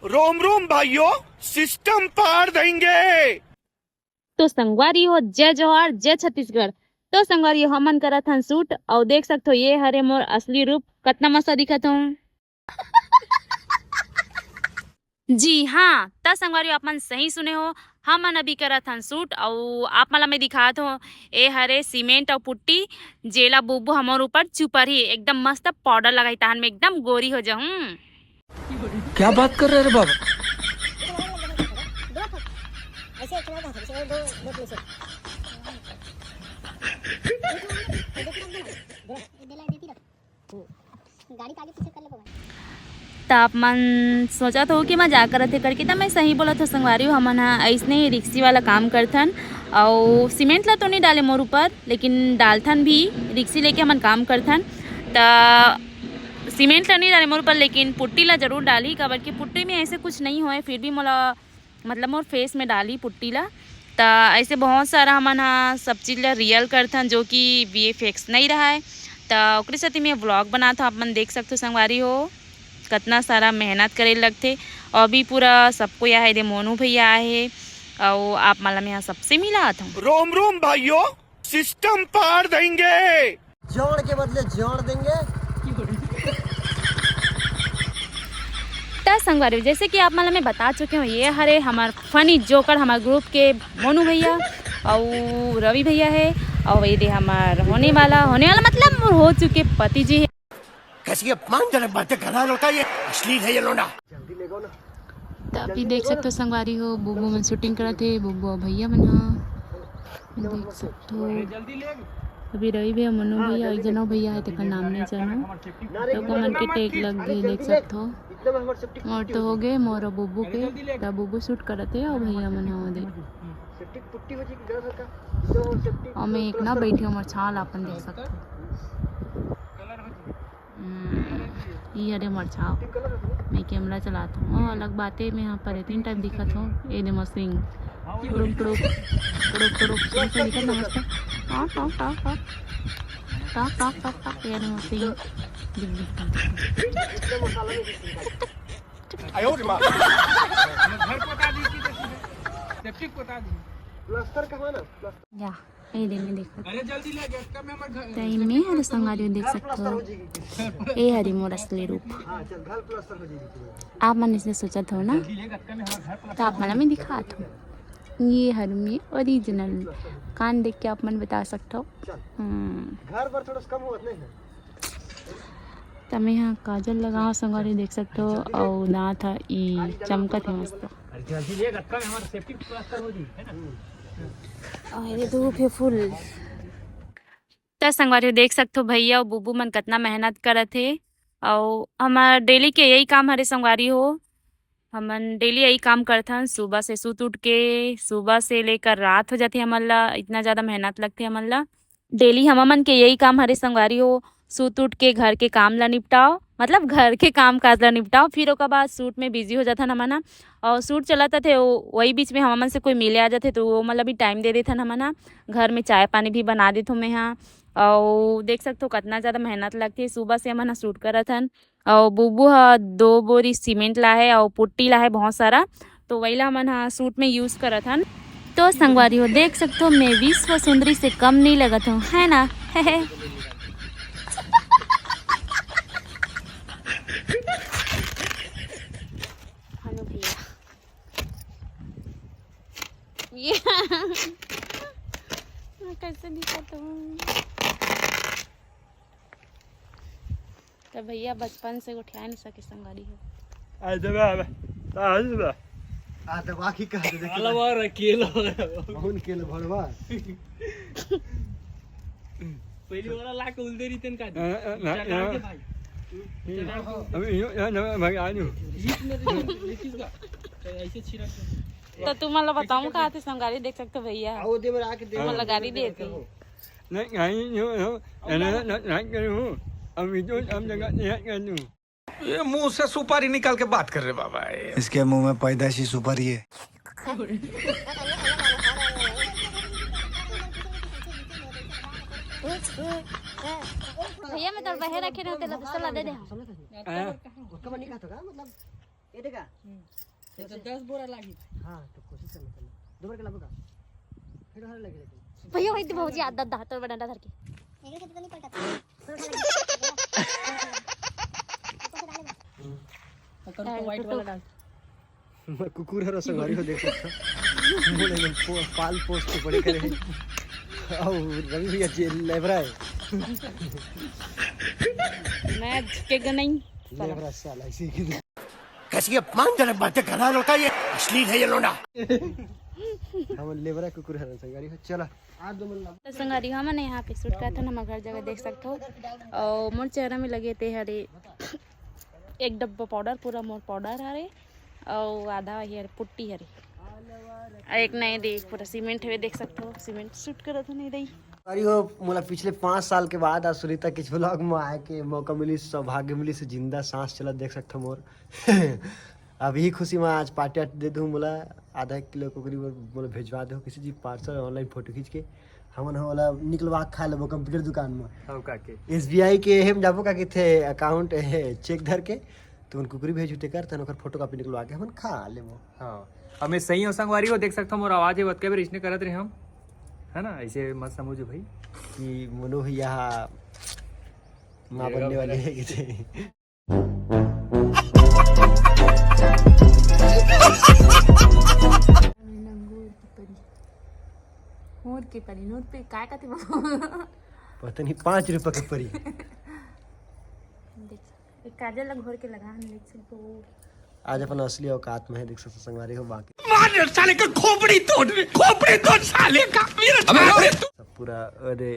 रोम रोम भाइयों, सिस्टम पार देंगे। तो संगवारी हो जय जोहार जय छत्तीसगढ़। तो संगवारी हो हमन करत हन सूट और देख सकते हो ये हरे मोर असली रूप कितना मस्त दिखत हूँ। जी हाँ, त संगवारी अपन सही सुने हो, हमन अभी करत हन सूट और आप मला में दिखात हो ए हरे सीमेंट और पुट्टी जेला बुबू हमार ऊपर चुपर ही एकदम मस्त पाउडर लगाई ताहन में एकदम गोरी हो जाऊं। क्या बात कर रहे रे बाबा। तापमान सोचा तो कि मैं जा करत थे करके त मैं सही बोला था संगवारी हो हमन ऐसने ही रिक्सी वाला काम करथन और सीमेंट ला तो नहीं डाले मोर ऊपर लेकिन डालथन भी रिक्सी लेके हमन काम करथन त सीमेंट ला नहीं डाले मोर ऊपर लेकिन पुट्टी ला जरूर डाली काबर कि पुट्टी में ऐसे कुछ नहीं होए फिर भी मोला मतलब मोर फेस में डाली पुट्टी ला त ऐसे बहुत सारा हमन सब चीज़ ला रियल करथन जो कि VFX नहीं रहा है त ओकरे साथ में व्लॉग बना था आप मन देख सकते हो संगवारी हो कितना सारा मेहनत करे लगते और भी पूरा सबको यहाँ है मोनू भैया है और आप माला में यहाँ सबसे मिला था। रोम रोम भाइयों, सिस्टम पार देंगे। जोड़ के बदले जोड़ देंगे। संगवारी जैसे कि आप माला में बता चुके हो ये हरे हमार फनी जोकर हमारे ग्रुप के मोनू भैया और रवि भैया है और ये हमार होने वाला मतलब मोर हो चुके पति जी है। कैसी अपमानजनक बातें कर रहा लड़का, ये अश्लील है ये लोना। अभी देख सकते हो संगवारी हो बुबू मन शूटिंग करा थे बुबू भैया मन देख सकते हो अभी रवि भैया मनु भैया एक जनो भैया है तेकर नाम नहीं जानो तो मन के टेक लग गए देख सकते हो और तो हो गए मोर बुबू के तब बुबू शूट करते और भैया मन हो दे और मैं एक ना बैठी हूँ छाल अपन देख सकते हो ये अरे मरछाओ मैं कैमरा चलाता हूँ और अलग बातें मैं यहाँ पर 3 टाइप दिखत हूँ ये दे मसिंग टुड़ुक टुड़ुक टुड़ुक टुड़ुक से दिखत नमस्ते talk talk talk talk talk talk talk talk ये दे मसिंग आयो रे मां, घर पता दी की सेफ्टी पता दी प्लास्टर कहां ना प्लास्टर या ये दे में देखो अरे जल्दी ले गेट का में हमर घर तई में हर संगारियो देख सकते हो ए हरी मोर असली रूप। हां चल घर प्लास्टर हो जाएगी। आप मन इसने सोचा था ना तो आप मला में दिखा था ये हर में ओरिजिनल कान देख के आप मन बता सकते हो। घर पर थोड़ा कम होत नहीं है तमें यहाँ काजल लगा संगवारी देख सकते हो और दांत था ई चमकत है मस्त जल्दी ले गेट का में हमर सेफ्टी प्लास्टर हो जी है ना और ये धूप है फुल तो संगवारी देख सकते हो भैया और बुबू मन कितना मेहनत करत थे और हमारा डेली के यही काम हरे संगवारी हो हमन डेली यही काम करथन सुबह से सूत उठ के सुबह से लेकर रात हो जाती हमन ला इतना ज़्यादा मेहनत लगती हमन ला डेली हम मन के यही काम हरे संगवारी हो सूत उठ के घर के काम ला निपटाओ मतलब घर के काम काज ला निपटाओ फिर ओकर बाद सूट में बिजी हो जाता हमन और सूट चलाता थे वही बीच में हमन से कोई मिले आ जाते तो वो मतलब भी टाइम दे देथन हमन घर में चाय पानी भी बना देत हूँ मैं यहाँ और देख सकते हो कितना ज़्यादा मेहनत लगती है सुबह से हमन सूट करत हन और बुबू 2 बोरी सीमेंट ला है और पुट्टी ला है बहुत सारा तो वही ला हमन सूट में यूज़ करत हन। तो संगवारी हो देख सकते हो मैं विश्व सुंदरी से कम नहीं लगत हूँ है ना ये कैसे दिखाता हूँ तो भैया बचपन से उठा नहीं सके संगवारी हो आ दबा आ दबा की कह दे अलवा रखेलो कौन केल भड़वा पहली वाला ला के उल दे रही तन का भाई अभी यो भाई आ नु ऐसे छिरा तो तुम्हारा बताऊँ कहाँ थे संगवारी देख सकते हो भैया आओ दे में आके दे तुम्हारा गाड़ी दे थी नहीं नहीं यो ना करूं अभी तो हम जगह नहीं करूं ये मुंह से सुपारी निकाल के बात कर रहे बाबा इसके मुंह में पैदाइशी सुपारी है। भैया मैं तो बहे रखे रहते ला दूसरा ला दे दे उसका नहीं कहता का मतलब त्याचा 10 बोरा लागेल. भैया वही भाऊजी आधा हातावर बनवण्यासारखी व्हाईट वाला डाल. मैं कुकुर है संगवारी हो देख सकता मुझे पाल पोस्ट के बड़े करे और रवि भैया जेल लेबरा है मैं झुकेगा नहीं लेबरा साला इसी की कैसी अपमानजनक बातें कर रहा है लड़का ये अश्लील है ये लोना हम लेबरा कुकुर है संगवारी हो चला तो संगारी हमने यहाँ पे शूट करा था ना, हमारे घर जगह देख सकते हो। और मोर चेहरा में लगे थे हरे एक डब्बा पाउडर, पूरा मोर पाउडर हरे और आधा हेयर पुट्टी हरे, एक नहीं दे पूरा सीमेंट है, देख सकते हो सीमेंट शूट करा था नहीं रही। अरे हो मोला पिछले 5 साल के बाद आज सुनीता के व्लॉग में आए के मौका मिली, सौभाग्य मिली से जिंदा सांस चला देख सकते मोर अभी खुशी में आज पार्टी दे दूँ मोला आधा किलो कुकरी मोला भेजवा दो किसी जी पार्सल ऑनलाइन फोटो खींच के हमन वाला निकलवा खा लेबो कंप्यूटर दुकान में SBI के हम जाबो का थे अकाउंट चेक धर के तो उन कुकरी भेजते कर तन ओकर फोटो कॉपी निकलवा के हमन खा लेबो। हाँ हमें सही हो संगवारी हो देख सकता हूँ मोर आवाज है बत के रिश्ते करत रहे हम, है ना, ऐसे मत समझो भाई कि मनो भैया माँ बनने वाले है कि नूर की परी नूर पे काय का थे पता नहीं 5 रुपए की पड़ी देख एक काजल लग घोर के लगा हम देख सकते हो। आज अपन असली औकात में है देख सकते संगवारी हो बाकी मार साले का खोपड़ी तोड़ साले का सब पूरा अरे